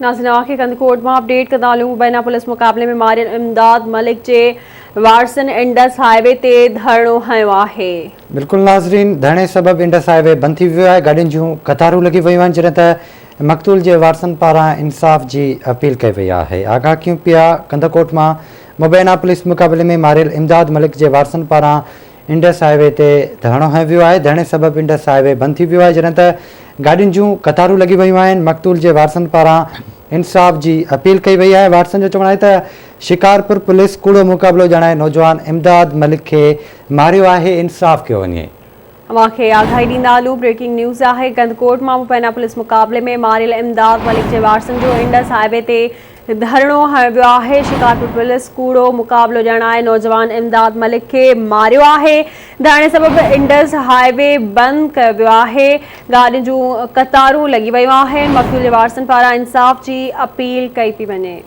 नाज़रीन खे कंदकोट में अपडेट कंदालूं। मुबैना पुलिस मुक़ाबले में मारियल इमदाद मलिक जे वारसन इंडस हाईवे ते धरणो हयो आहे। बिल्कुल नाज़रीन, धरणे सबब इंडस हाईवे बंद थी वियो आहे। गाड़ियुनि जूं कतारूं लगी वयूं आहिनि, जॾहिं त मक़तूल जे वारसनि पारां इंसाफ़ जी अपील कई वई आहे। आगाह कयूं पिया कंदकोट मां मुबैना पुलिस मुक़ाबले में मारियल इमदाद मलिक जे वारसनि पारां इंडस हाईवे ते धरणो हयो वियो आहे। धरणे सबब इंडस हाईवे बंद थी वियो आहे, जॾहिं त गाड़ियुनि जूं कतारूं लगी वयूं आहिनि। मक़तूल जे वारसनि पारां इंसाफ़ जी अपील कई वई आहे। वारसनि जो चवणु आहे त शिकारपुर पुलिस कूड़ो मुक़ाबिलो ॼाणाए नौजवान इमदाद मलिक खे मारियो आहे, इंसाफ़ कयो वञे। अवांखे आगाही ॾींदालूं। ब्रेकिंग न्यूज़ आहे। कंदकोट मां मुबैना पुलिस मुक़ाबले में मारियल इमदाद मलिक जे वारसनि जो इंडस हाईवे ते धरणो हयो वियो आहे। शिकारपुर पुलिस कूड़ो मुक़ाबिलो ॼाणाए नौजवान इमदाद मलिक खे मारियो आहे। धरणे सबब इंडस हाईवे बंदि कयो वियो आहे। गाॾियुनि जूं कतारूं लॻी वयूं आहिनि। मक़तूल जे वारसनि पारां इंसाफ़ जी अपील कई पई वञे।